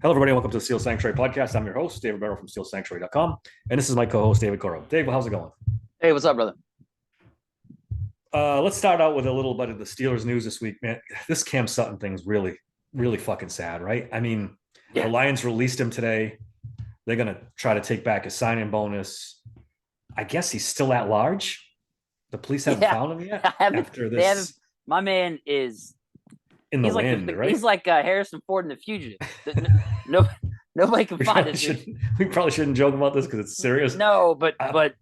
Hello, everybody. Welcome to the Steel Sanctuary podcast. I'm your host, David Barrow from SteelSanctuary.com. And this is my co host, David Coro. Dave, how's it going? Hey, what's up, brother? Let's start out with a little bit of the Steelers news this week, man. This Cam Sutton thing is really, really fucking sad, right? I mean, the Yeah, Lions released him today. They're going to try to take back his signing bonus. I guess he's still at large. The police haven't yeah. found him yet I haven't. after They haven't. this My man is. in the He's like wind, right? he's like Harrison Ford in The Fugitive. No, nobody can We find probably, it. should, we probably shouldn't joke about this because it's serious. No, but Uh, but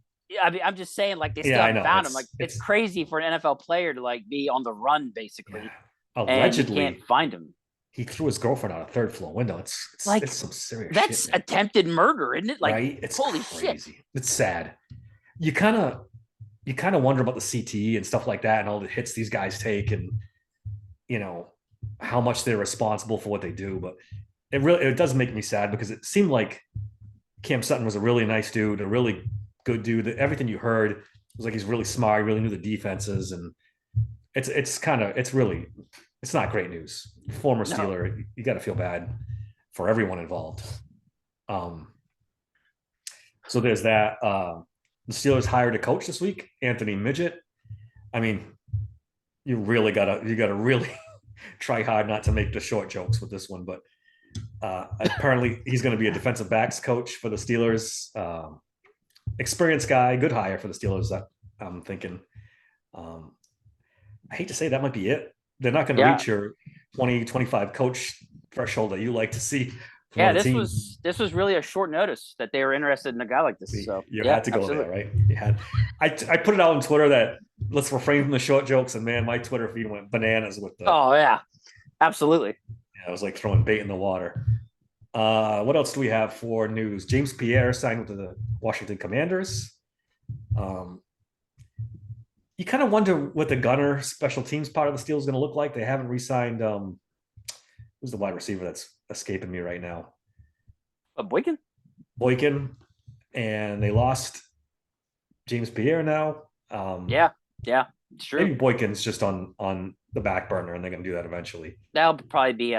I mean, I'm just saying, like they still yeah, I haven't know. found him. Like it's crazy for an NFL player to like be on the run Yeah. basically, and you can't Allegedly, find him. he threw his girlfriend out a third floor window. It's Like some serious shit, that's man. attempted murder, isn't it? Like Right? It's holy shit. crazy. It's sad. You kind of wonder about the CTE and stuff like that, and all the hits these guys take, and you know how much they're responsible for what they do. But it does make me sad because it seemed like Cam Sutton was a really nice dude, a really good dude. Everything you heard was like he's really smart, he really knew the defenses, and it's not great news. Former No, Steeler, you got to feel bad for everyone involved. Um, so there's that. The Steelers hired a coach this week, Anthony Midget. I mean, you gotta really try hard not to make the short jokes with this one, but apparently he's going to be a defensive backs coach for the Steelers. Experienced guy, good hire for the Steelers. I'm thinking. Um, I hate to say that might be it. They're not going to yeah, reach your 2025 coach threshold that you like to see from yeah. other This teams. was this was really a short notice that they were interested in a guy like this. So You yeah, had to go there, absolutely. right? You had. I put it out on Twitter that let's refrain from the short jokes, and man, my Twitter feed went bananas with the. Oh yeah, absolutely. I was like throwing bait in the water. What else do we have for news? James Pierre signed with the Washington Commanders. Um, you kind of wonder what the gunner special teams part of the Steelers is going to look like. They haven't re-signed. Who's the wide receiver that's escaping me right now? Boykin? Boykin, and they lost James Pierre now. Yeah, yeah, it's true. Maybe Boykin's just on the back burner, and they're going to do that eventually. That'll probably be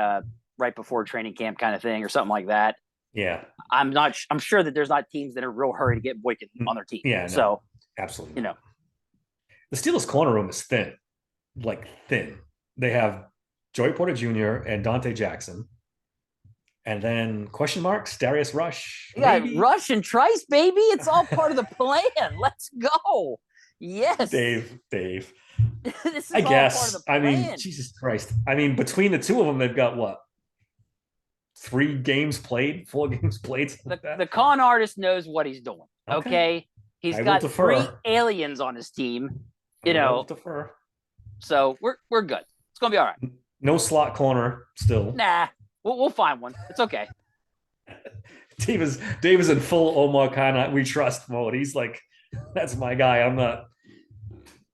right before training camp kind of thing or something like that. Yeah, I'm not. I'm sure that there's not teams that are real hurry to get Boykin mm, on their team. yeah, no, So absolutely you not. know, The Steelers' corner room is thin, like thin. They have Joey Porter Jr. and Dante Jackson, and then question marks Darius Rush, you got maybe Rush and Trice, baby. It's all part of the plan. Let's go. Yes, Dave. this I is all part of guess. the I mean, plan. Jesus Christ. I mean, between the two of them, they've got what 3 games played, 4 games played, something The like that. the con artist knows what he's doing. Okay, Okay, he's I will got three defer. aliens on his team. I You will know, defer. so we're good. It's gonna be all right. No slot corner still. Nah, we'll find one. It's okay. Dave is in full Omar Khan we trust mode. He's like, that's my guy. I'm not.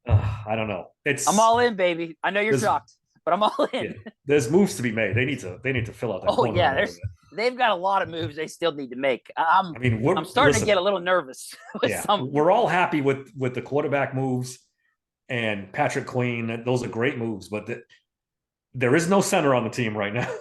I don't know. I'm all in, baby. I know you're There's shocked, but I'm all yeah, in. there's moves to be made. They need to fill out that Oh corner yeah, room a little bit. they've got a lot of moves they still need to make. I mean, I'm starting to listen. get a little nervous with Yeah, some. we're all happy with the quarterback moves and Patrick Queen. Those are great moves, but there is no center on the team right now.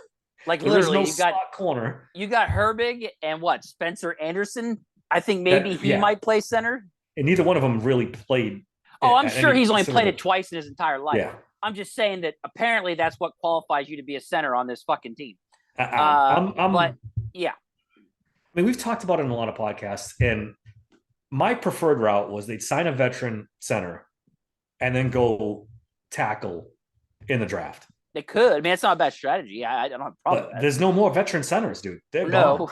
Like There is literally, no slot corner. you got Herbig and what Spencer Anderson. I think maybe That he yeah, might play center. and neither one of them really played Oh, I'm at sure any he's only played considerable. it twice in his entire life. Yeah, I'm just saying that apparently that's what qualifies you to be a center on this fucking team. I'm. But yeah, I mean, we've talked about it in a lot of podcasts, and my preferred route was they'd sign a veteran center and then go tackle in the draft. they could. I mean, it's not a bad strategy. I don't have a problem But with there's no more veteran centers, dude. They're that. gone.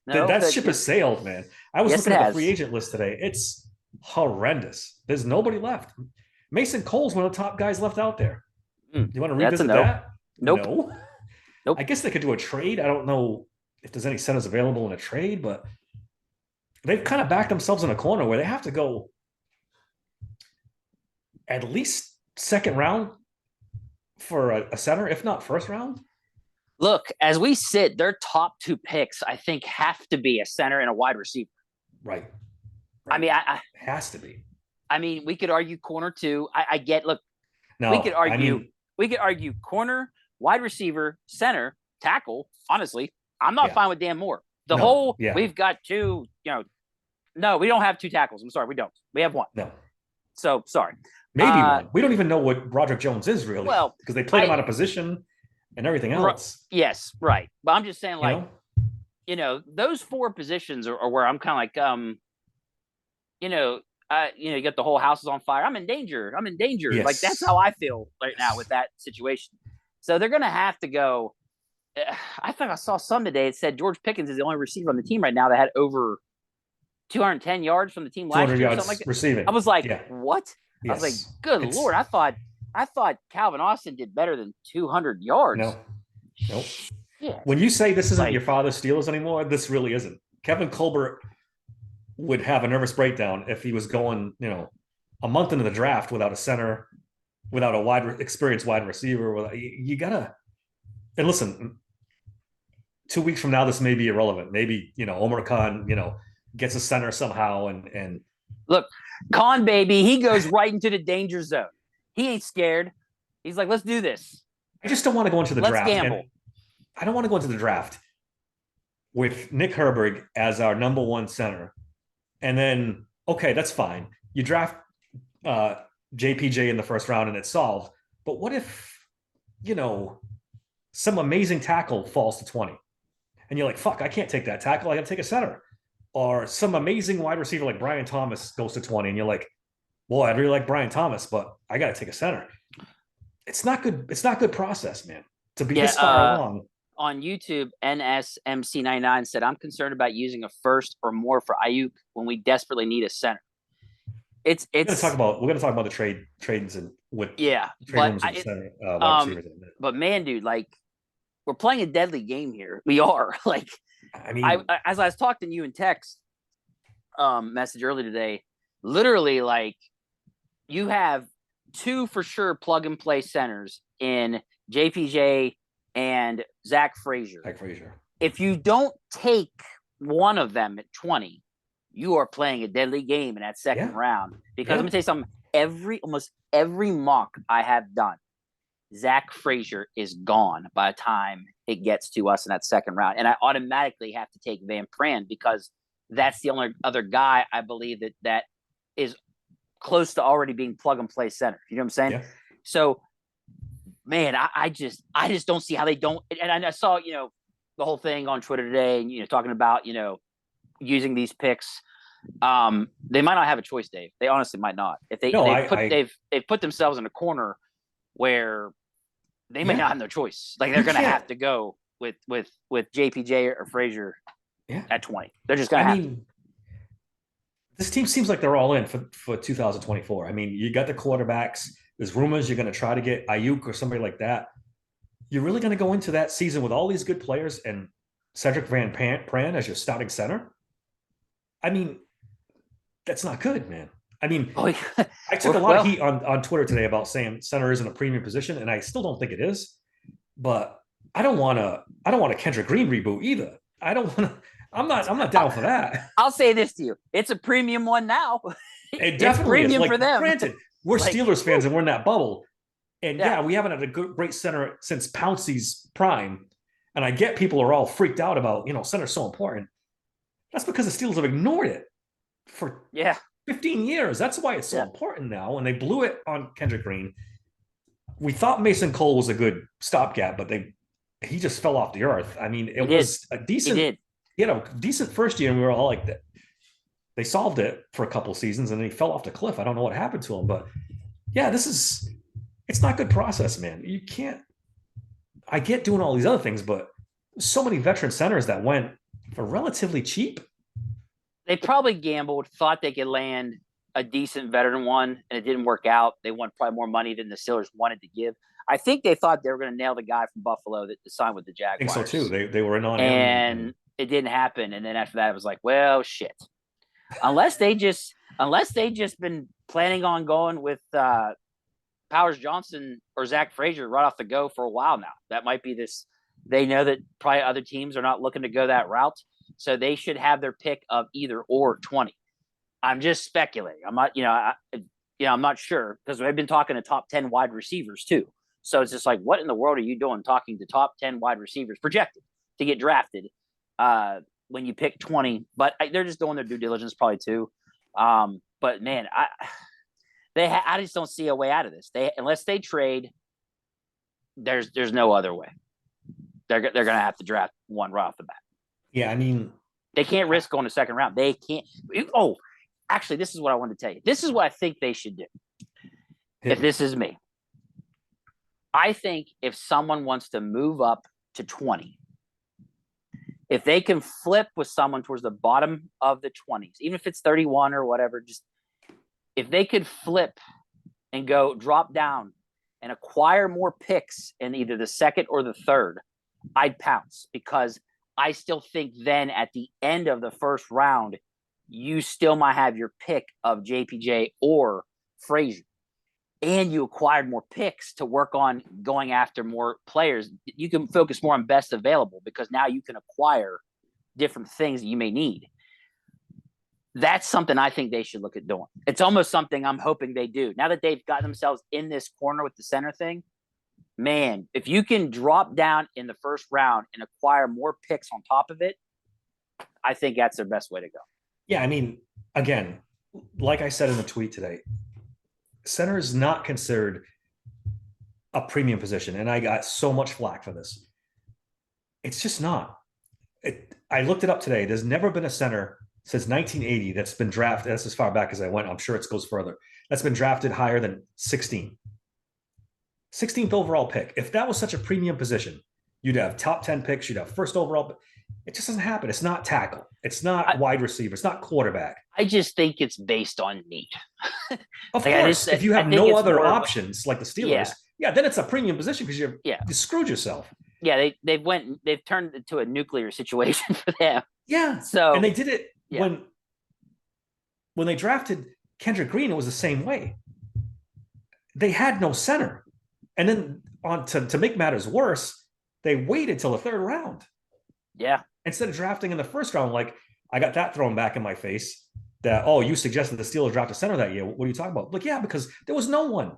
No, no. That ship has sailed, man. I was Yes, looking it at the free has. agent list today. It's horrendous. There's nobody left. Mason Cole's one of the top guys left out there. You want to That's a revisit no. that? Nope. No. Nope. I guess they could do a trade. I don't know if there's any centers available in a trade, but they've kind of backed themselves in a corner where they have to go at least second round for a center, if not first round. Look, as we sit, their top two picks, I think, have to be a center and a wide receiver. Right. I mean, Has to be. I mean, we could argue corner too. I get. Look, No, we could argue. I mean, We could argue corner, wide receiver, center, tackle. Honestly, I'm not Yeah. fine with Dan Moore. No. Yeah. We've got two, no, we don't have two tackles. I'm sorry, we don't. We have one. No. So sorry. Maybe one. We don't even know what Broderick Jones is really, Well, because they played him out of position and everything else. Yes, right. But I'm just saying, like, You know? Those four positions are where I'm kind of like, you got the whole house is on fire. I'm in danger. I'm in danger. Yes. Like, that's how I feel right now with that situation. So they're going to have to go. I think I saw some today. It said George Pickens is the only receiver on the team right now that had over 210 yards from the team last 200 year. yards Something like that. receiving. I was like, Yeah. what? Yes. I was like, good Lord. I thought Calvin Austin did better than 200 yards. No. Nope. Yeah. When you say this isn't your father's Steelers anymore, this really isn't. Kevin Colbert would have a nervous breakdown if he was going, a month into the draft without a center, without a experienced wide receiver. You gotta. And listen, 2 weeks from now, this may be irrelevant. Maybe Omar Khan, gets a center somehow, and look, Khan baby, he goes right into the danger zone. He ain't scared. He's like, let's do this. I just don't want to go into the draft. Let's gamble. I don't want to go into the draft with Nick Herbig as our number one center. And then, okay, that's fine. You draft JPJ in the first round and it's solved. But what if, some amazing tackle falls to 20? And you're like, fuck, I can't take that tackle. I got to take a center. Or some amazing wide receiver like Brian Thomas goes to 20. And you're like, boy, I really like Brian Thomas, but I got to take a center. It's not good. It's not good process, man, to be this far along. On YouTube, NSMC99 said, I'm concerned about using a first or more for Ayuk when we desperately need a center. We're gonna talk about the trades and with center, but man, dude, like, we're playing a deadly game here. We are. Like, I mean, as I was talking to you in text message earlier today, literally, like, you have two for sure plug and play centers in JPJ and Zach Frazier. If you don't take one of them at 20, you are playing a deadly game in that second round. Because let me tell you something, almost every mock I have done, Zach Frazier is gone by the time it gets to us in that second round. And I automatically have to take Van Pran because that's the only other guy I believe that is close to already being plug and play center. You know what I'm saying? Yeah. So, man, I just don't see how they don't. And I saw, the whole thing on Twitter today, and, talking about, using these picks. They might not have a choice, Dave. They honestly might not. If they've put themselves in a corner where they may not have no choice. Like, they're going to have to go with JPJ or Frazier at 20. They're just going to have to. This team seems like they're all in for 2024. I mean, you got the quarterbacks. There's rumors you're going to try to get Ayuk or somebody like that. You're really going to go into that season with all these good players and Cedric Van Pran as your starting center? I mean, that's not good, man. I mean, I took a lot of heat on Twitter today about saying center isn't a premium position, and I still don't think it is. But I don't want a Kendrick Green reboot either. I don't want to. I'm not down for that. I'll say this to you: it's a premium one now. It definitely premium is. for them. Granted, we're Steelers fans and we're in that bubble, and we haven't had a great center since Pouncey's prime. And I get people are all freaked out about center's so important. That's because the Steelers have ignored it for 15 years. That's why it's so important now. And they blew it on Kendrick Green. We thought Mason Cole was a good stopgap, but he just fell off the earth. I mean, it was a decent. Decent first year, and we were all like that. They solved it for a couple of seasons, and then he fell off the cliff. I don't know what happened to him, but it's not good process, man. You can't. I get doing all these other things, but so many veteran centers that went for relatively cheap. They probably gambled, thought they could land a decent veteran one, and it didn't work out. They won probably more money than the Steelers wanted to give. I think they thought they were going to nail the guy from Buffalo that signed with the Jaguars. I think so too. They were in on him, and it didn't happen. And then after that, it was like, well, shit. Unless they just been planning on going with Powers Johnson or Zach Frazier right off the go for a while now. That might be this. They know that probably other teams are not looking to go that route, so they should have their pick of either or 20. I'm just speculating. I'm not, I'm not sure because we've been talking to top 10 wide receivers too. So it's just like, what in the world are you doing talking to top 10 wide receivers projected? to get drafted when you pick 20. But they're just doing their due diligence probably too. But man, I just don't see a way out of this. Unless they trade, there's no other way. They're gonna have to draft one right off the bat. Yeah, I mean, they can't risk going to second round. They can't. Oh, actually, this is what I wanted to tell you. This is what I think they should do. If this is me, I think if someone wants to move up to 20, if they can flip with someone towards the bottom of the 20s, even if it's 31 or whatever, just if they could flip and go drop down and acquire more picks in either the second or the third, I'd pounce, because I still think then at the end of the first round, you still might have your pick of JPJ or Frazier. And you acquired more picks to work on going after more players. You can focus more on best available, because now you can acquire different things that you may need. That's something I think they should look at doing. It's almost something I'm hoping they do. Now that they've got themselves in this corner with the center thing, man, if you can drop down in the first round and acquire more picks on top of it, I think that's their best way to go. Yeah, I mean, again, like I said in the tweet today, center is not considered a premium position, and I got so much flack for this. It's just not. I looked it up today. There's never been a center since 1980 that's been drafted. That's as far back as I went. I'm sure it goes further. That's been drafted higher than 16. 16th overall pick. If that was such a premium position, you'd have top 10 picks. You'd have first overall. It just doesn't happen. It's not tackle. It's not wide receiver. It's not quarterback. I just think it's based on need. Of course, if you have no other options like the Steelers, then it's a premium position because you screwed yourself. Yeah, they've turned it to a nuclear situation for them. Yeah. So and they did it when they drafted Kendrick Green. It was the same way. They had no center, and then to make matters worse, they waited till the third round. Yeah. Instead of drafting in the first round, like I got that thrown back in my face. That, you suggested the Steelers draft a center that year. What are you talking about? Like, yeah, because there was no one.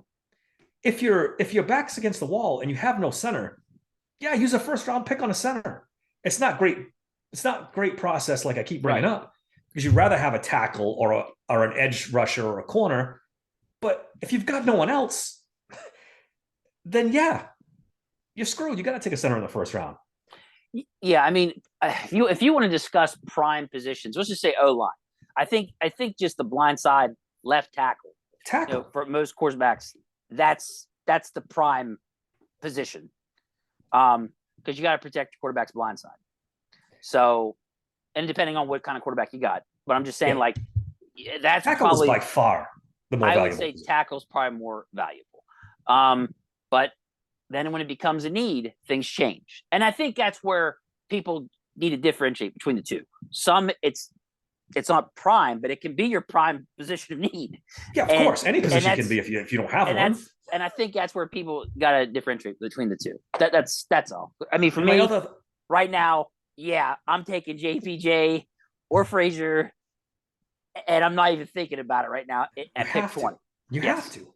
If your back's against the wall and you have no center, use a first round pick on a center. It's not great. It's not great process like I keep bringing up, because you'd rather have a tackle or an edge rusher or a corner. But if you've got no one else, then you're screwed. You got to take a center in the first round. Yeah, I mean, if you want to discuss prime positions, let's just say O-line. I think just the blind side left tackle. For most quarterbacks, that's the prime position, because you got to protect your quarterback's blind side. So, and depending on what kind of quarterback you got, but I'm just saying, like, that's tackle probably by far the more valuable. I would say tackle's probably more valuable. But then when it becomes a need, things change, and I think that's where people need to differentiate between the two. Some it's not prime, but it can be your prime position of need. Yeah, of course. Any position can be if you don't have one. And I think that's where people got to differentiate between the two. That's all. I mean, for me, right now, I'm taking JPJ or Frazier, and I'm not even thinking about it right now at pick 20. You have to.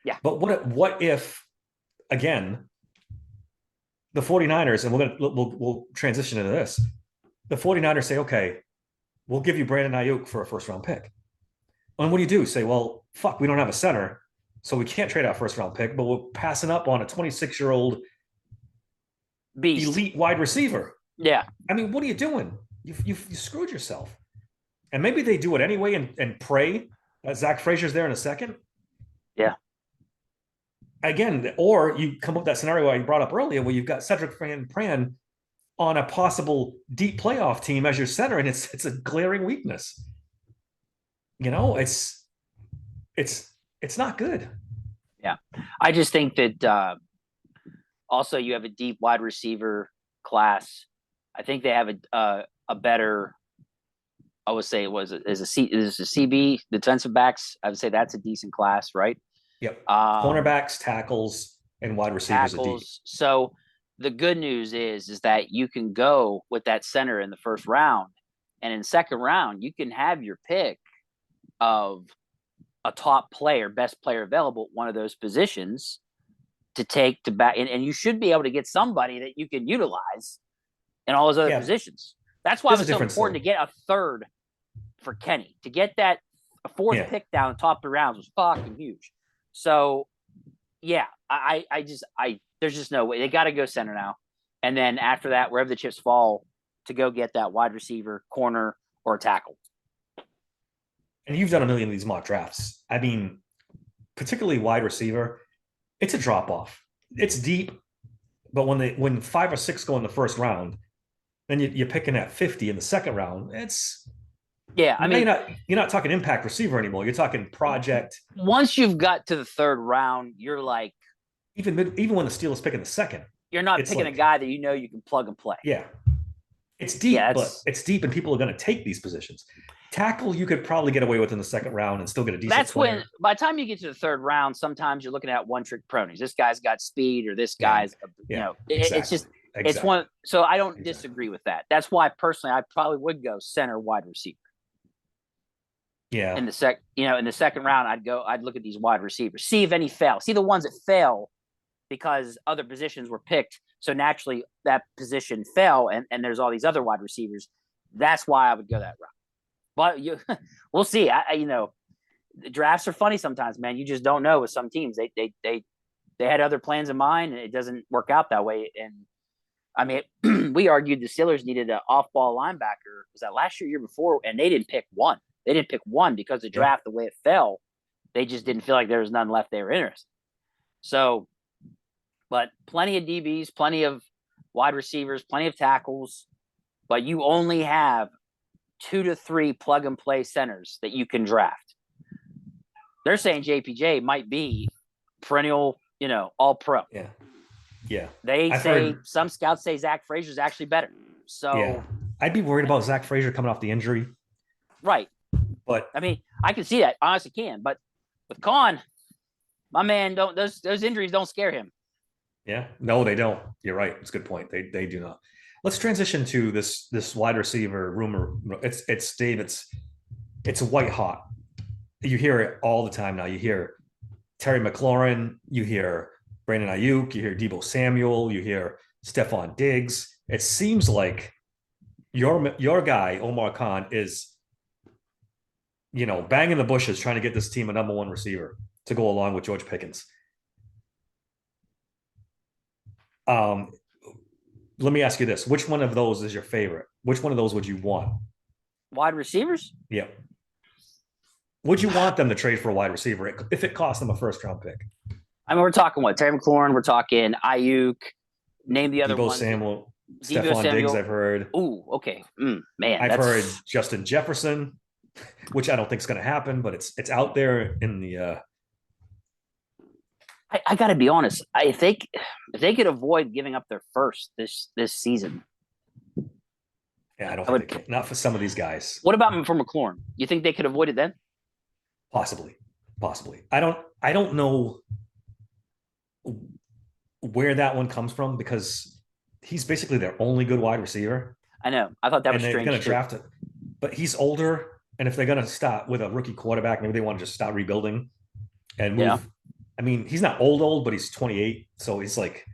Yeah. But what if, again, the 49ers, and we'll transition into this. The 49ers say, okay, we'll give you Brandon Ayuk for a first-round pick. And what do? Say, well, fuck, we don't have a center, so we can't trade our first-round pick, but we're passing up on a 26-year-old beast, elite wide receiver. Yeah. I mean, what are you doing? You screwed yourself. And maybe they do it anyway and pray that Zach Frazier's there in a second. Yeah. Again, or you come up with that scenario I brought up earlier where you've got Cedric Van Pran on a possible deep playoff team as your center, and it's a glaring weakness. It's not good. Yeah. I just think that also you have a deep wide receiver class. I think they have a better, I would say is a CB, defensive backs. I would say that's a decent class, right? Yep. Cornerbacks, tackles, and wide receivers are deep. So the good news is that you can go with that center in the first round, and in the second round, you can have your pick of a top player, best player available, one of those positions to take to back. And you should be able to get somebody that you can utilize and all those other positions. That's why it was so important to get a third for Kenny. To get that a fourth pick down the top of the rounds was fucking huge. So, yeah, there's just no way. They got to go center now. And then after that, wherever the chips fall, to go get that wide receiver, corner, or tackle. And you've done a million of these mock drafts. I mean, particularly wide receiver, it's a drop off. It's deep, but when 5 or 6 go in the first round, then you're picking at 50 in the second round. It's I mean, you're not talking impact receiver anymore. You're talking project. Once you've got to the third round, you're like even when the Steelers pick in the second, you're not picking a guy that you can plug and play. Yeah, it's deep, but it's deep, and people are going to take these positions. Tackle, you could probably get away with in the second round and still get a decent. That's player. When, by the time you get to the third round, sometimes you're looking at one-trick ponies. This guy's got speed, or this guy's, it's just it's one. So I don't disagree with that. That's why personally, I probably would go center, wide receiver. Yeah. In the second round, I'd look at these wide receivers, see if any fail, see the ones that fail because other positions were picked. So naturally, that position fell, and there's all these other wide receivers. That's why I would go that route. But we'll see. The drafts are funny sometimes, man. You just don't know with some teams. They had other plans in mind, and it doesn't work out that way. And I mean, we argued the Steelers needed an off-ball linebacker. Was that last year, year before? And they didn't pick one. They didn't pick one because the draft, the way it fell, they just didn't feel like there was none left they were interested. So, but plenty of DBs, plenty of wide receivers, plenty of tackles, but you only have 2 to 3 plug and play centers that you can draft. They're saying JPJ might be perennial, all pro. Yeah. Yeah. Some scouts say Zach Frazier is actually better. So I'd be worried about Zach Frazier coming off the injury. Right. But I mean, I can see that. Honestly can. But with Khan, my man, those injuries don't scare him. Yeah. No, they don't. You're right. It's a good point. They do not. Let's transition to this wide receiver rumor. It's Dave. It's white hot. You hear it all the time now. You hear Terry McLaurin. You hear Brandon Ayuk. You hear Deebo Samuel. You hear Stephon Diggs. It seems like your guy Omar Khan is, banging the bushes trying to get this team a number 1 receiver to go along with George Pickens. Let me ask you this. Which one of those is your favorite? Which one of those would you want? Wide receivers? Yeah. Would you want them to trade for a wide receiver if it cost them a first-round pick? I mean, we're talking what? Terry McLaurin, we're talking Ayuk. Name the other one. Samuel. Stephon Diggs, I've heard. Ooh, okay. Man. I've heard Justin Jefferson, which I don't think is going to happen, but it's out there in the I got to be honest. If they could avoid giving up their first this season. Yeah, I don't think not for some of these guys. What about for McLaurin? You think they could avoid it then? Possibly. I don't know where that one comes from because he's basically their only good wide receiver. I know. I thought that was strange. They're going to draft it, but he's older, and if they're going to start with a rookie quarterback, maybe they want to just start rebuilding and move. Yeah. I mean, he's not old, but he's 28. So he's like,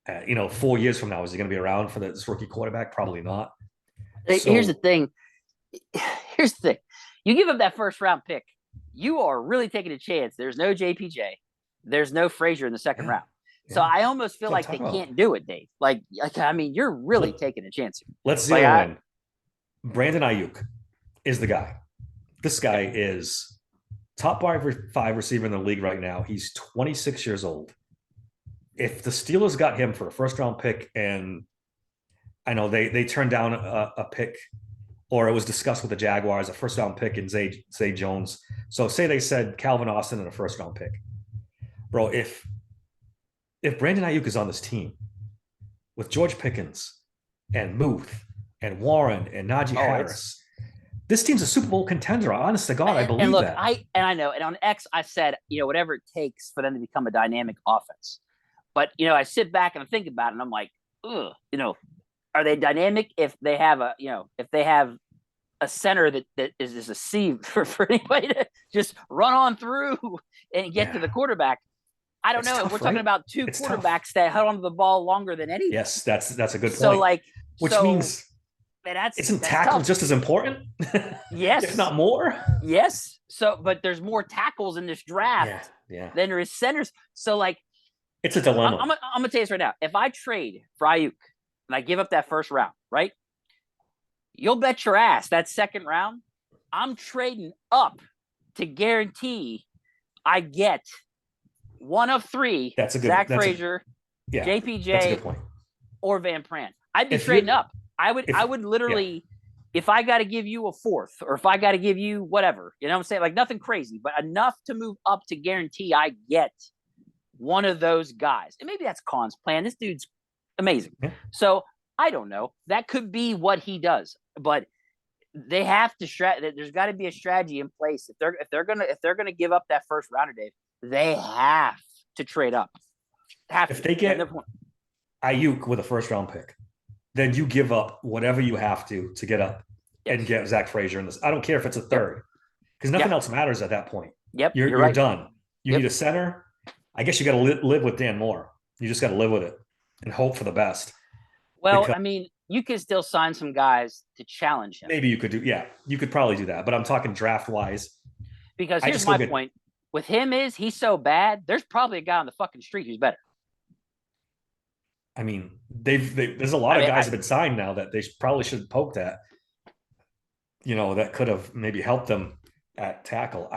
4 years from now, is he going to be around for this rookie quarterback? Probably not. Here's the thing. You give up that first round pick, you are really taking a chance. There's no JPJ. There's no Frazier in the second round. Yeah. So I almost feel like they can't do it, Dave. Like, I mean, you're really taking a chance here. Let's zero in. Brandon Ayuk is the guy. This guy is top 5 receiver in the league right now. He's 26 years old. If the Steelers got him for a first-round pick, and I know they turned down a pick, or it was discussed with the Jaguars, a first-round pick in Zay Jones. So say they said Calvin Austin and a first-round pick. Bro, if Brandon Ayuk is on this team with George Pickens and Muth and Warren and Najee Harris, this team's a Super Bowl contender. Honest to God, I believe and look, that. I know. And on X, I said, whatever it takes for them to become a dynamic offense. But, I sit back and I think about it, and I'm like, ugh, are they dynamic if they have a center that is a sieve for anybody to just run on through and get to the quarterback? I don't know. We're talking about two quarterbacks that held onto the ball longer than anyone. Yes, that's a good point. So which means isn't tackle just as important? Yes, if not more. Yes. So, but there's more tackles in this draft than there is centers. So, it's a dilemma. I'm gonna tell you this right now. If I trade for Aiyuk and I give up that first round, right? You'll bet your ass that second round, I'm trading up to guarantee I get one of three. That's a good Zach Frazier, JPJ, that's a good point. or Van Pran. I'd be trading up. I would literally, if I got to give you a fourth, or if I got to give you whatever, you know what I'm saying? Like nothing crazy, but enough to move up to guarantee I get one of those guys. And maybe that's Khan's plan. This dude's amazing. Yeah. So I don't know. That could be what he does, but they have to there's got to be a strategy in place. If they're gonna give up that first rounder, Dave, they have to trade up. If they get Aiyuk with a first round pick, then you give up whatever you have to get up and get Zach Frazier in this. I don't care if it's a third, because nothing else matters at that point. Yep, you're right. Done. You need a center. I guess you got to live with Dan Moore. You just got to live with it and hope for the best. Well, I mean, you could still sign some guys to challenge him. Maybe you could you could probably do that. But I'm talking draft wise. Because here's my point. With him he's so bad, there's probably a guy on the fucking street who's better. I mean, there's a lot of guys have been signed now that they probably should have poked at. You know, that could have maybe helped them at tackle.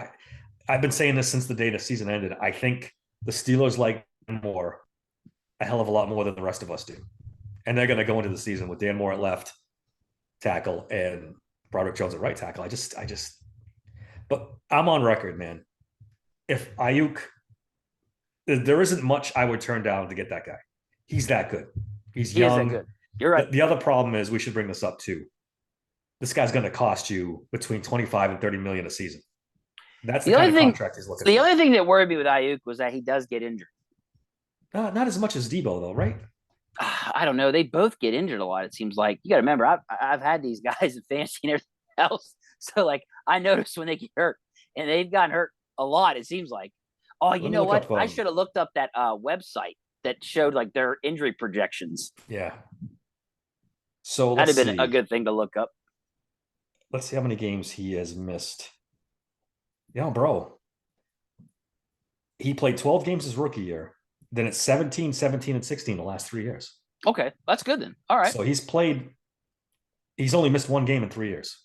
I've been saying this since the day the season ended. I think the Steelers like Moore a hell of a lot more than the rest of us do. And they're going to go into the season with Dan Moore at left tackle and Broderick Jones at right tackle. But I'm on record, man. If Aiyuk, there isn't much I would turn down to get that guy. He's that good. He's young. Good. You're right. The other problem is, we should bring this up too. This guy's going to cost you between 25 and 30 million a season. That's the kind of contract he's looking for. The only thing that worried me with Aiyuk was that he does get injured. Not as much as Debo, though, right? I don't know. They both get injured a lot, it seems like. You got to remember, I've had these guys in fantasy and everything else. So, I notice when they get hurt. And they've gotten hurt a lot, it seems like. Oh, you know what? I should have looked up that website that showed, their injury projections. Yeah. So that'd have been a good thing to look up. Let's see how many games he has missed. Yeah, bro. He played 12 games his rookie year. Then it's 17, 17, and 16 the last 3 years. Okay, that's good then. All right. So he's only missed one game in 3 years.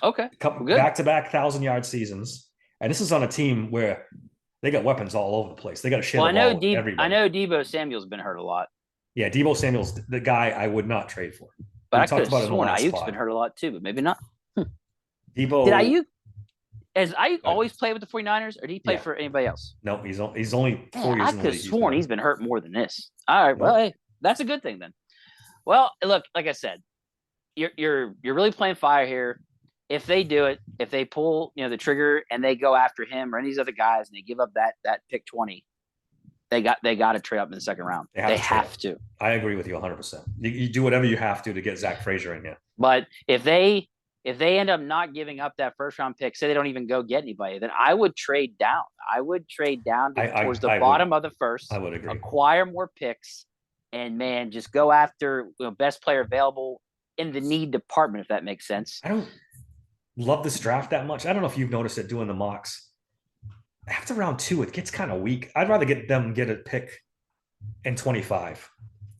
Okay. Back-to-back 1,000-yard seasons. And this is on a team where they got weapons all over the place. They got to share the ball with everybody. I know Deebo Samuel's been hurt a lot. Yeah, Deebo Samuel's the guy I would not trade for. But I could have sworn Aiyuk's been hurt a lot too, but maybe not. Deebo. Has Aiyuk always played with the 49ers, or did he play for anybody else? No, he's only 4 years. I could have sworn he's been hurt more than this. All right, well, hey, that's a good thing then. Well, look, like I said, you're really playing fire here. If they do it, if they pull the trigger and they go after him or any of these other guys and they give up that pick 20, they got to trade up in the second round. They have to. I agree with you 100%. You do whatever you have to get Zach Frazier in here. But if they end up not giving up that first round pick, say they don't even go get anybody, then I would trade down. I would trade down towards the bottom of the first. I would agree. Acquire more picks, and man, just go after best player available in the need department, if that makes sense. I don't love this draft that much. I don't know if you've noticed it doing the mocks. After round 2, it gets kind of weak. I'd rather get a pick in 25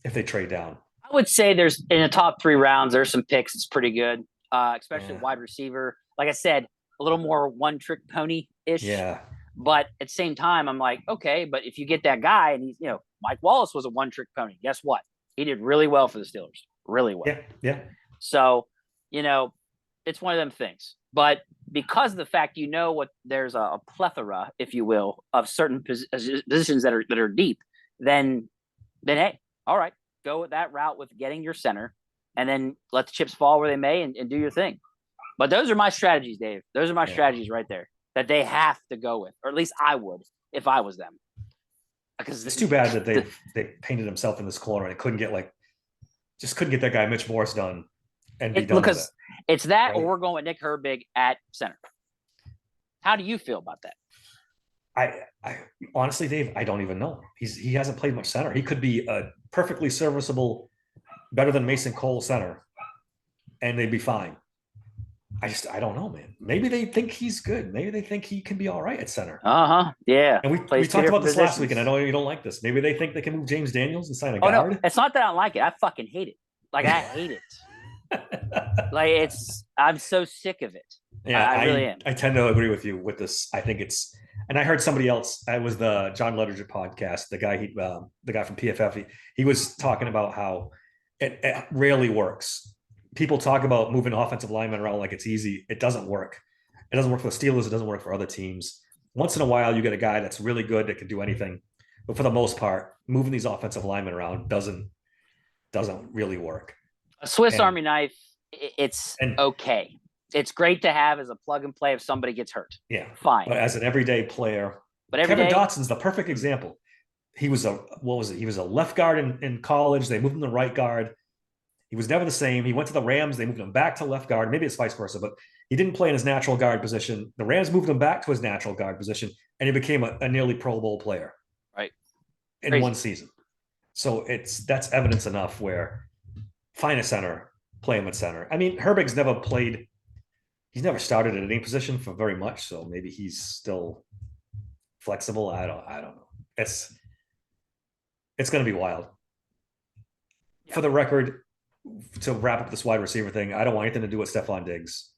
if they trade down. I would say there's in the top 3 rounds, there's some picks. It's pretty good. Especially wide receiver. Like I said, a little more one-trick pony-ish. Yeah. But at the same time, I'm like, okay, but if you get that guy, and he's, Mike Wallace was a one-trick pony. Guess what? He did really well for the Steelers. Really well. Yeah. So, it's one of them things. But because of the fact there's a plethora, if you will, of certain positions that are deep, then hey, all right, go with that route with getting your center. And then let the chips fall where they may and do your thing. But those are my strategies, Dave. Those are my strategies right there that they have to go with, or at least I would if I was them. Because it's too bad that they painted himself in this corner and couldn't get that guy Mitch Morse done and be done because with it's that, right? Or we're going with Nick Herbig at center. How do you feel about that? I honestly, Dave, I don't even know. He hasn't played much center. He could be a perfectly serviceable, better than Mason Cole center, and they'd be fine. I don't know, man. Maybe they think he's good. Maybe they think he can be all right at center. Yeah. And we talked about this last week, and I know you don't like this. Maybe they think they can move James Daniels and sign a guard. No, it's not that I don't like it. I fucking hate it. Like I hate it. Like I'm so sick of it. Yeah, I really am. I tend to agree with you with this. I think it's, and I heard somebody else. It was the John Ledger podcast. The guy from PFF. He was talking about how it rarely works. People talk about moving offensive linemen around like it's easy. It doesn't work. It doesn't work for the Steelers. It doesn't work for other teams. Once in a while, you get a guy that's really good that can do anything, but for the most part, moving these offensive linemen around doesn't really work. A Swiss Army knife. It's okay. It's great to have as a plug and play if somebody gets hurt. Yeah, fine. But as an everyday player, Kevin Dotson's the perfect example. He was He was a left guard in college. They moved him to right guard. He was never the same. He went to the Rams. They moved him back to left guard. Maybe it's vice versa, but he didn't play in his natural guard position. The Rams moved him back to his natural guard position, and he became a nearly Pro Bowl player. Right. In Crazy. One season. So that's evidence enough where find a center, play him at center. I mean, Herbig's never played. He's never started at any position for very much, so maybe he's still flexible. I don't know. It's going to be wild. Yeah. For the record, to wrap up this wide receiver thing, I don't want anything to do with Stefon Diggs.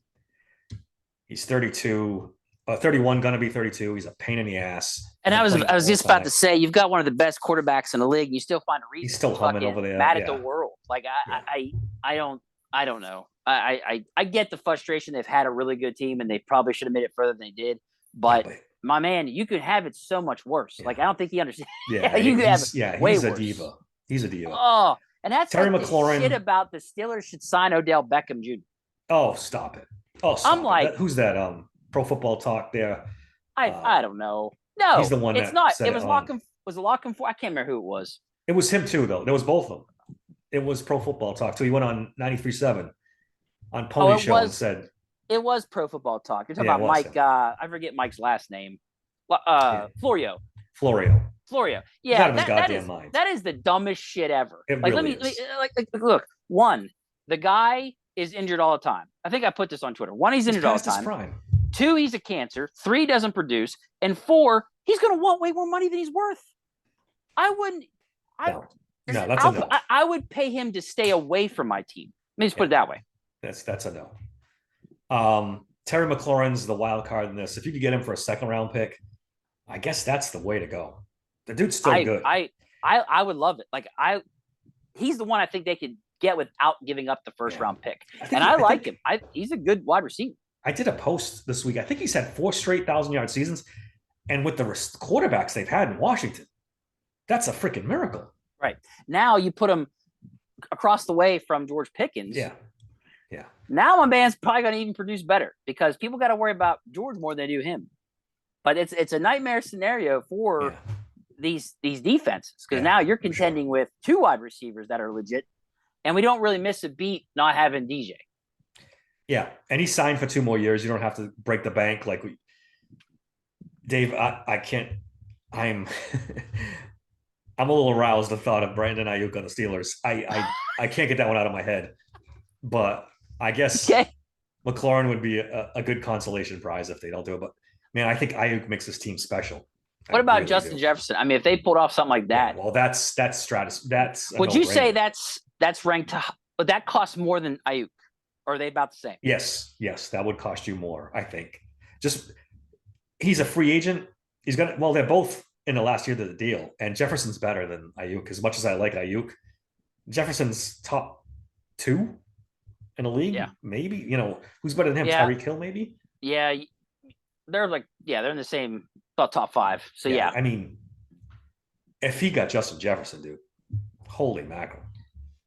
He's 32, 31, going to be 32. He's a pain in the ass. And I was just about to say, you've got one of the best quarterbacks in the league. And you still find a reason. He's still humming over there. Mad at the world. Like I don't know. I get the frustration. They've had a really good team and they probably should have made it further than they did. But my man, you could have it so much worse. Yeah. Like I don't think he understands. Yeah, you could have way he's worse. A diva. He's a diva. Oh, and that's Terry like McLaurin. The shit about the Steelers should sign Odell Beckham Jr. Oh, stop it. Oh, stop I'm like, who's that? Pro Football Talk there. I don't know. No, he's the one. It's not. It was Lockham. Was it Lockham? I can't remember who it was. It was him too, though. There was both of them. It was Pro Football Talk. So he went on 93.7 on Pony Show and said it was Pro Football Talk. You're talking about Mike. I forget Mike's last name. Florio. Yeah, that is the dumbest shit ever. Look. One, the guy is injured all the time. I think I put this on Twitter. One, he's injured all the time. Prime. Two, he's a cancer. Three, doesn't produce. And four, he's going to want way more money than he's worth. I wouldn't. No, that's a no. I would pay him to stay away from my team. Let me just put it that way. That's a no. Terry McLaurin's the wild card in this. If you could get him for a second round pick, I guess that's the way to go. The dude's still good. I would love it. Like he's the one I think they could get without giving up the first round pick. I like him. He's a good wide receiver. I did a post this week. I think he's had 4 straight 1,000-yard seasons. And with the quarterbacks they've had in Washington, that's a freaking miracle. Right. Now you put him across the way from George Pickens. Yeah. Now my man's probably going to even produce better because people got to worry about George more than they do him. But it's a nightmare scenario for these defenses because now you're contending with 2 wide receivers that are legit, and we don't really miss a beat not having DJ. Yeah, and he signed for 2 more years. You don't have to break the bank like we. Dave, I can't. I'm a little aroused the thought of Brandon Ayuk on the Steelers. I can't get that one out of my head, but I guess McLaurin would be a good consolation prize if they don't do it. But man, I think Ayuk makes this team special. What about Justin Jefferson? I mean, if they pulled off something like that, well, that's stratus. That's would you say that's ranked? But that costs more than Ayuk. Or are they about the same? Yes, that would cost you more, I think. Just he's a free agent. They're both in the last year of the deal, and Jefferson's better than Ayuk. As much as I like Ayuk, Jefferson's top 2 in the league. Yeah, maybe. Who's better than him? Yeah. Tyreek Hill, maybe. Yeah, they're in the same top 5. So yeah, I mean, if he got Justin Jefferson, dude, holy mackerel.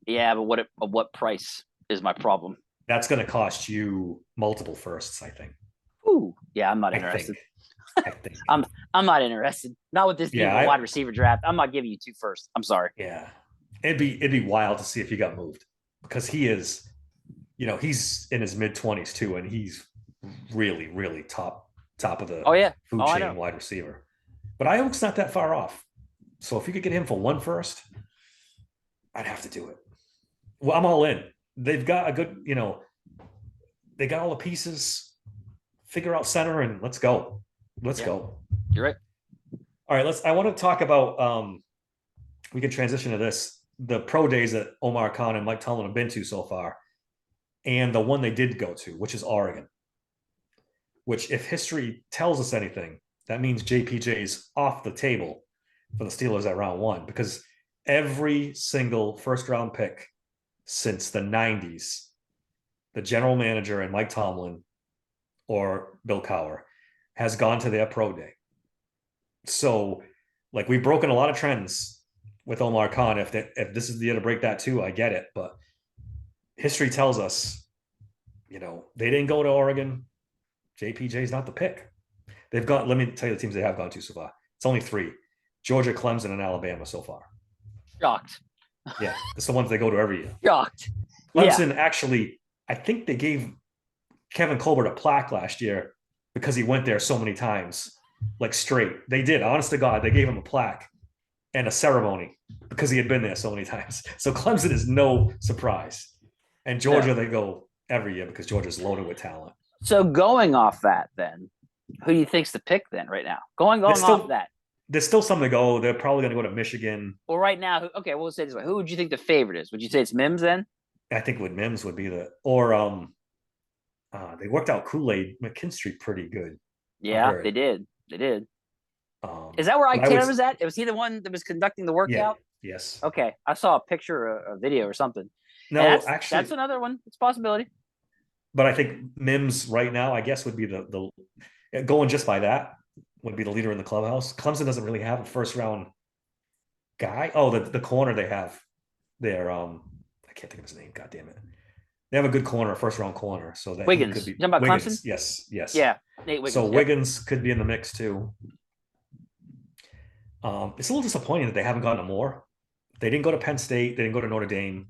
Yeah, but what price is my problem? That's going to cost you multiple firsts, I think. Ooh, yeah, I'm not interested. I think. I'm not interested. Not with this wide receiver draft. I'm not giving you 2 firsts. I'm sorry. Yeah, it'd be wild to see if he got moved because he is, he's in his mid-20s too, and he's really, really top of the food chain wide receiver. But Iowa's not that far off. So if you could get him for one first, I'd have to do it. Well, I'm all in. They've got a good, they got all the pieces. Figure out center and let's go. Let's go. You're right. All right, I want to talk about we can transition to this. The pro days that Omar Khan and Mike Tomlin have been to so far, and the one they did go to, which is Oregon. Which, if history tells us anything, that means JPJ's off the table for the Steelers at round 1, because every single first round pick since the 90s, the general manager and Mike Tomlin or Bill Cowher has gone to their pro day. So, like, we've broken a lot of trends with Omar Khan. If this is the year to break that too, I get it. But history tells us, they didn't go to Oregon. JPJ's not the pick. They've got, let me tell you the teams they have gone to so far. It's only 3. Georgia, Clemson, and Alabama so far. Shocked. Yeah, it's the ones they go to every year. Shocked. Clemson, actually, I think they gave Kevin Colbert a plaque last year because he went there so many times, like straight. They did, honest to God, they gave him a plaque and a ceremony because he had been there so many times. So Clemson is no surprise. And Georgia, they go every year because Georgia's loaded with talent. So going off that, then, who do you think's the pick then right now? Going off that. There's still some to go. They're probably going to go to Michigan. Well, right now, okay, we'll say it this way. Who would you think the favorite is? Would you say it's Mims then? I think Mims would be they worked out Kool-Aid McKinstry pretty good. Yeah, they did. Is that where Ike was at? Was he the one that was conducting the workout? Yeah, yes. Okay, I saw a picture, a video or something. No, actually, that's another one. It's a possibility. But I think Mims right now, I guess, would be the going just by that would be the leader in the clubhouse. Clemson doesn't really have a first round guy. Oh, the corner they have there. I can't think of his name. God damn it. They have a good corner, first round corner. So that Wiggins. Could be, you talking about Wiggins. Clemson? Yes. Yeah, Nate Wiggins. So Wiggins could be in the mix too. It's a little disappointing that they haven't gotten a more. They didn't go to Penn State. They didn't go to Notre Dame.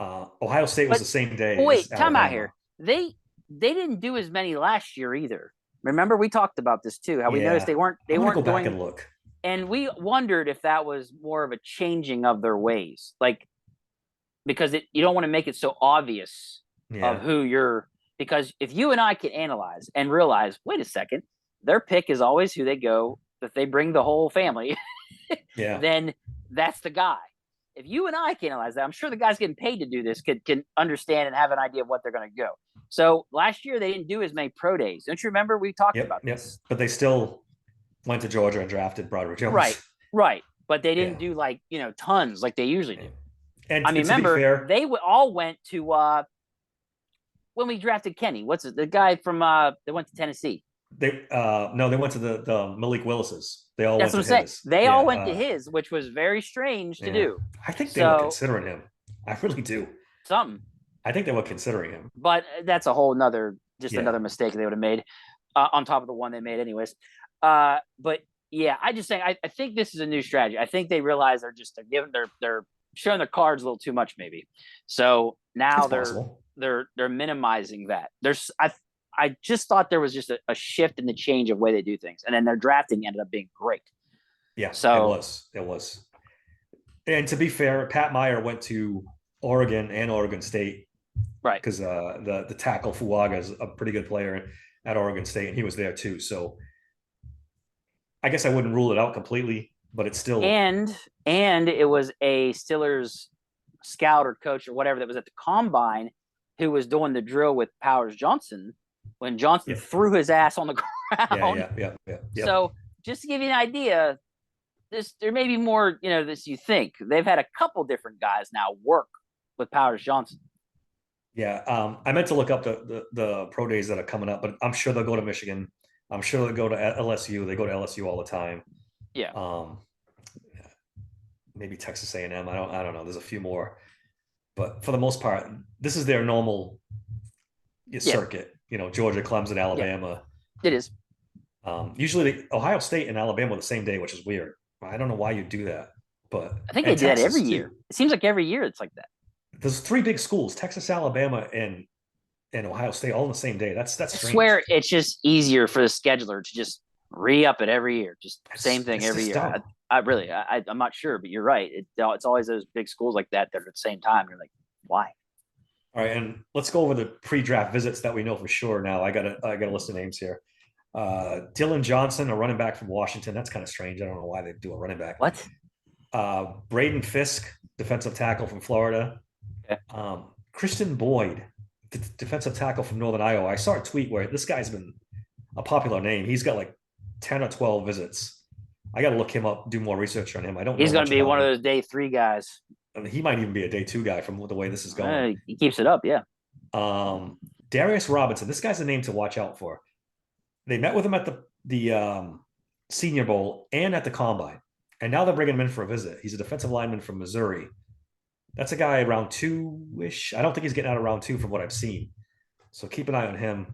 Ohio State was the same day. Wait, time out here. They didn't do as many last year either. Remember, we talked about this too. How we noticed they weren't go back and look. And we wondered if that was more of a changing of their ways, like because you don't want to make it so obvious of who you're. Because if you and I can analyze and realize, wait a second, their pick is always who they go, that they bring the whole family. Then that's the guy. If you and I can analyze that, I'm sure the guys getting paid to do this can understand and have an idea of what they're going to go. So last year they didn't do as many pro days. Don't you remember we talked about this? But they still went to Georgia and drafted Broderick Jones. Right. But they didn't do tons like they usually do. And I mean, remember they all went to when we drafted Kenny. What's it? The guy from they went to Tennessee. They went to the Malik Willis's. They all That's went what I'm his. saying. They all went to his, which was very strange to do. I think they were considering him. I really do. Something. I think they were considering him. But that's a whole nother another mistake they would have made on top of the one they made anyways. But yeah, I just think I think this is a new strategy. I think they realize they're showing their cards a little too much maybe. So now they're minimizing that. I just thought there was just a shift in the change of way they do things. And then their drafting ended up being great. Yeah, so it was. And to be fair, Pat Meyer went to Oregon and Oregon State. Right. Because the tackle Fuaga is a pretty good player at Oregon State, and he was there too. So I guess I wouldn't rule it out completely, but it's still. And it was a Steelers scout or coach or whatever that was at the combine who was doing the drill with Powers Johnson when Johnson threw his ass on the ground. Yeah. So just to give you an idea, there may be more, this you think. They've had a couple different guys now work with Powers Johnson. Yeah, I meant to look up the pro days that are coming up, but I'm sure they'll go to Michigan. I'm sure they'll go to LSU. They go to LSU all the time. Yeah. Maybe Texas A&M. I don't know. There's a few more, but for the most part, this is their normal circuit. Georgia, Clemson, Alabama. Yeah. It is. Usually, Ohio State and Alabama are the same day, which is weird. I don't know why you do that, but I think they do that every year. It seems like every year it's like that. There's 3 big schools: Texas, Alabama, and Ohio State, all on the same day. That's strange. I swear it's just easier for the scheduler to just re-up it every year, just same thing every year. I'm not sure, but you're right. It's always those big schools like that are at the same time. You're like, why? All right, and let's go over the pre-draft visits that we know for sure. Now, I got a list of names here. Dylan Johnson, a running back from Washington. That's kind of strange. I don't know why they do a running back. What? Braden Fisk, defensive tackle from Florida. Okay. Christian Boyd, defensive tackle from Northern Iowa. I saw a tweet where this guy's been a popular name. He's got like 10 or 12 visits. I got to look him up, do more research on him. I don't. He's going to be one of those day 3 guys. I mean, he might even be a day 2 guy from the way this is going. He keeps it up, yeah. Darius Robinson. This guy's a name to watch out for. They met with him at the Senior Bowl and at the Combine, and now they're bringing him in for a visit. He's a defensive lineman from Missouri. That's a guy round 2-ish. I don't think he's getting out of round 2 from what I've seen. So keep an eye on him.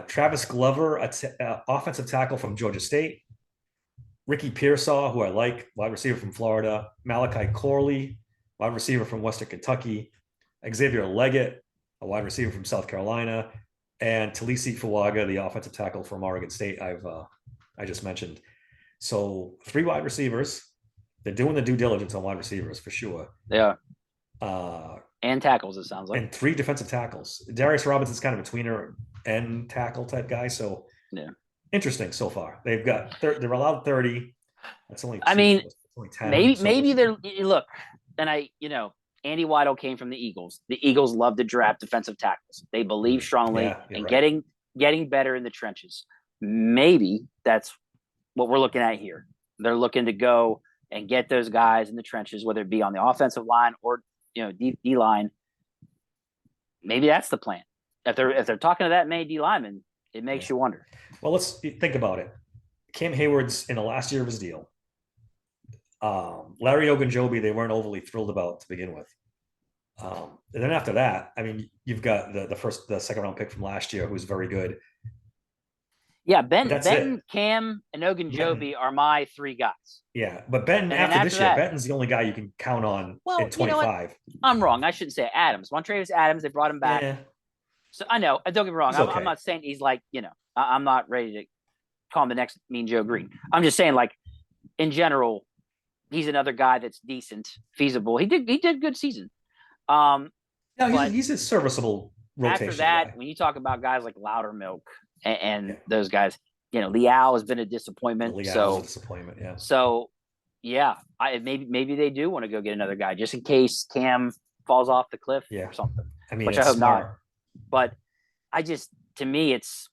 Travis Glover, offensive tackle from Georgia State. Ricky Pearsall, who I like, wide receiver from Florida. Malachi Corley, wide receiver from Western Kentucky. Xavier Leggett, a wide receiver from South Carolina. And Talisi Fuaga, the offensive tackle from Oregon State, I just mentioned. So 3 wide receivers. They're doing the due diligence on wide receivers for sure. Yeah. And tackles, it sounds like. And 3 defensive tackles. Darius Robinson's kind of a tweener and tackle type guy. So yeah, interesting so far. They've got they're allowed 30. That's only 2, I mean, only 10, maybe they're look. And Andy Weidel came from the Eagles. The Eagles love to draft defensive tackles. They believe strongly in right. getting better in the trenches. Maybe that's what we're looking at here. They're looking to go and get those guys in the trenches, whether it be on the offensive line or D line. Maybe that's the plan. If they're talking to that many D linemen, it makes you wonder. Well, let's think about it. Cam Hayward's in the last year of his deal. Larry Ogunjobi, they weren't overly thrilled about to begin with. And then after that, I mean, you've got the second round pick from last year, who's very good. Yeah, Benton, Cam, and Ogunjobi are my 3 guys. Yeah, but Benton, after this year, Benton's the only guy you can count on in 25. I'm wrong. I shouldn't say Adams. Montravius Adams, they brought him back. Yeah. So I know. Don't get me wrong. I'm not saying he's like, I'm not ready to call him the next Mean Joe Green. I'm just saying, like, in general, he's another guy that's decent, feasible. He did good season. He's a serviceable rotation. After that, guy. When you talk about guys like Loudermilk and those guys, Leal has been a disappointment. Leal's a disappointment, yeah. So, yeah, maybe they do want to go get another guy just in case Cam falls off the cliff or something. I mean, which I hope smart. Not. But to me, it's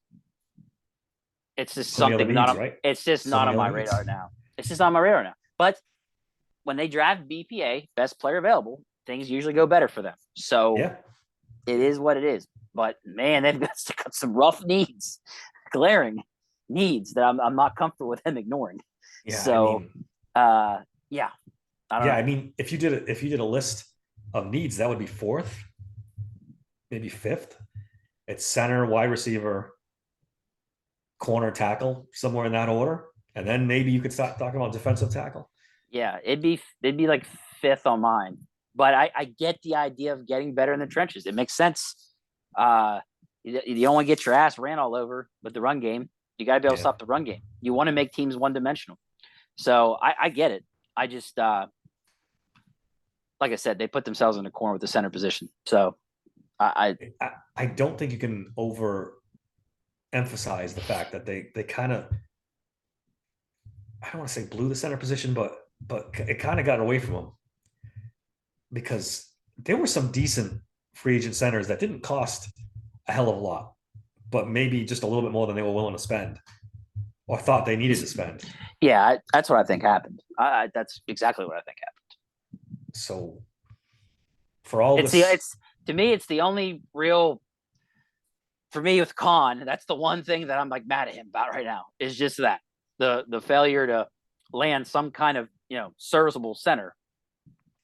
just something it's just not on my radar now. It's just on my radar now. But when they draft BPA, best player available, things usually go better for them. So it is what it is. But man, they've got some rough needs, glaring needs that I'm not comfortable with them ignoring. Yeah. So, I don't know. I mean, if you did a list of needs, that would be 4th, maybe 5th. It's center, wide receiver, corner, tackle, somewhere in that order, and then maybe you could start talking about defensive tackle. Yeah, it'd be like 5th on mine. But I get the idea of getting better in the trenches. It makes sense. You don't want to get your ass ran all over with the run game. You got to be able to stop the run game. You want to make teams one-dimensional. So I get it. I just, like I said, they put themselves in a corner with the center position. So I don't think you can overemphasize the fact that they kind of, I don't want to say blew the center position, but it kind of got away from them, because there were some decent free agent centers that didn't cost a hell of a lot, but maybe just a little bit more than they were willing to spend or thought they needed to spend. Yeah, that's what I think happened. That's exactly what I think happened. So for all it's to me, it's the only real, for me with Khan, that's the one thing that I'm like mad at him about right now, is just that the failure to land some kind of, serviceable center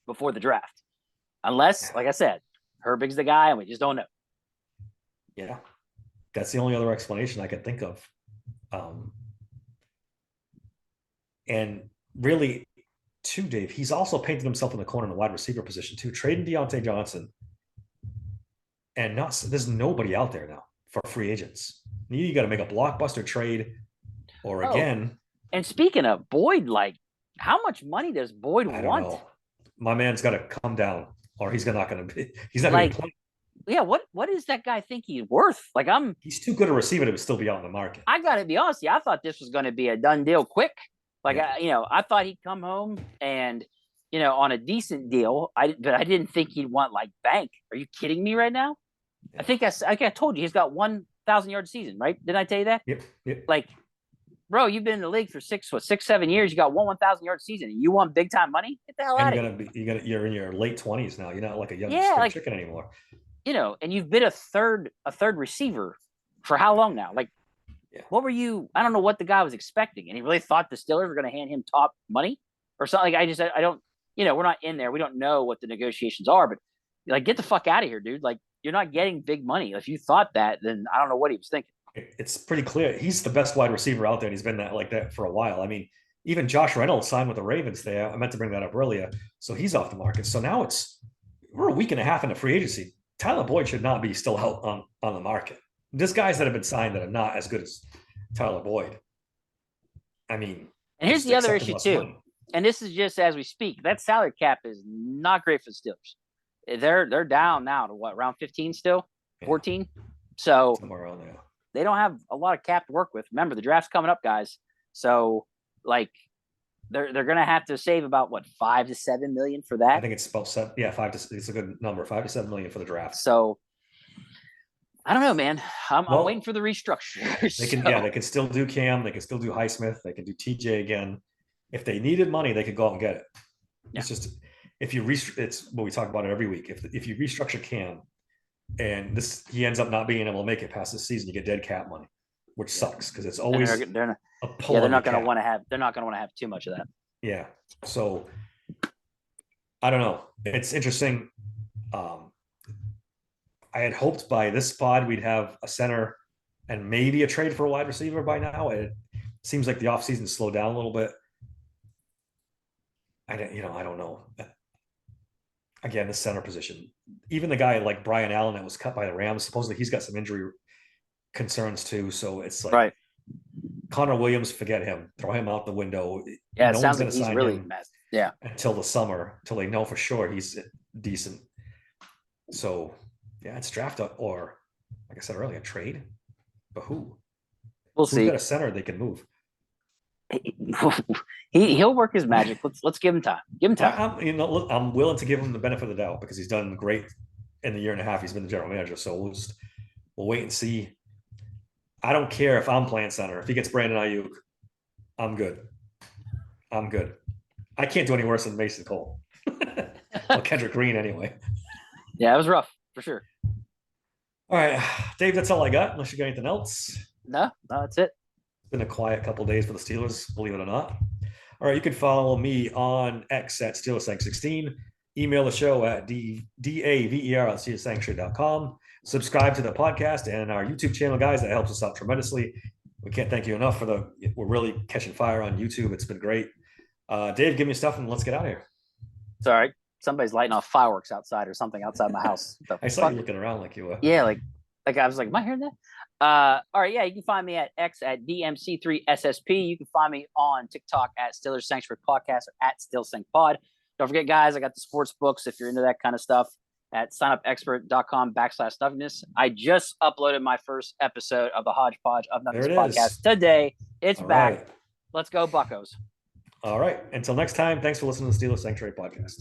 before the draft. Unless, like I said, Herbig's the guy and we just don't know. Yeah. That's the only other explanation I can think of. And really, too, Dave, he's also painted himself in the corner in the wide receiver position too, trading Deontay Johnson. And there's nobody out there now for free agents. You got to make a blockbuster trade. or again. And speaking of Boyd, like, how much money does Boyd want? Know. My man's got to come down, or he's not going to be. He's not going to play. Yeah, what does that guy think he's worth? Like, he's too good a receiver to still be out in the market. I got to be honest, I thought this was going to be a done deal quick. Like, I thought he'd come home and, on a decent deal. But I didn't think he'd want like bank. Are you kidding me right now? Yeah. I think I told you he's got 1,000-yard season, right? Didn't I tell you that? Yep. Like, bro, you've been in the league for 6-7 years. You got 1,000-yard season. And you want big time money? Get the hell out of here. You're in your late 20s now. You're not like a young chicken anymore. And you've been a third receiver for how long now? Like, what were you? I don't know what the guy was expecting, and he really thought the Steelers were going to hand him top money or something. Like, I don't. We're not in there. We don't know what the negotiations are, but like, get the fuck out of here, dude. Like, you're not getting big money. If you thought that, then I don't know what he was thinking. It's pretty clear he's the best wide receiver out there, and he's been like that for a while. I mean, even Josh Reynolds signed with the Ravens there. I meant to bring that up earlier. So he's off the market. So now we're a week and a half into free agency. Tyler Boyd should not be still out on the market. There's guys that have been signed that are not as good as Tyler Boyd. I mean, and here's the other issue too. Money. And this is just as we speak. That salary cap is not great for the Steelers. They're down now to what, around 15 still? 14? So somewhere around there. They don't have a lot of cap to work with. Remember, the draft's coming up, guys. So like they're gonna have to save about what, $5 to $7 million for that. I think it's about 7. Yeah, it's a good number, $5 to $7 million for the draft. So I don't know, man. I'm waiting for the restructure. They can still do Cam, they can still do Highsmith, they can do TJ again. If they needed money, they could go out and get it. Yeah. It's just it's what we talk about it every week. If you restructure Cam and he ends up not being able to make it past this season, you get dead cap money, which sucks because it's always they're not going to want to have too much of that. Yeah. So I don't know. It's interesting. I had hoped by this pod we'd have a center and maybe a trade for a wide receiver by now. It seems like the offseason slowed down a little bit. I don't know. Again, the center position, even the guy like Brian Allen that was cut by the Rams, supposedly he's got some injury concerns too. So it's like, right. Connor Williams, forget him, throw him out the window. Yeah, it sounds like he's really messed. Yeah, until the summer, until they know for sure he's decent. So yeah, it's draft or like I said earlier, trade. But who's see. Got a center they can move. He'll work his magic. Let's give him time. Give him time. I'm willing to give him the benefit of the doubt because he's done great in the year and a half he's been the general manager. So we'll wait and see. I don't care if I'm playing center. If he gets Brandon Ayuk, I'm good. I can't do any worse than Mason Cole. Well, Kendrick Green anyway. Yeah, it was rough for sure. All right, Dave, that's all I got. Unless you got anything else. No, that's it. Been a quiet couple of days for the Steelers, believe it or not. All right, you can follow me on X at SteelersSank16. Email the show at daver@SteelersSanctuary.com. Subscribe to the podcast and our YouTube channel, guys. That helps us out tremendously. We can't thank you enough we're really catching fire on YouTube. It's been great. Dave, give me stuff and let's get out of here. It's all right. Somebody's lighting off fireworks outside or something outside my house. I saw you looking around like you were. Yeah, like I was like, am I hearing that? All right, yeah, you can find me at X at DMC3SSP. You can find me on TikTok at Steelers Sanctuary Podcast or at SteelSancPod. Don't forget, guys, I got the sports books if you're into that kind of stuff at signupexpert.com/nothingness. I just uploaded my first episode of the Hodgepodge of Nothingness podcast today. It's back. Right. Let's go, Buccos. All right. Until next time, thanks for listening to the Steelers Sanctuary Podcast.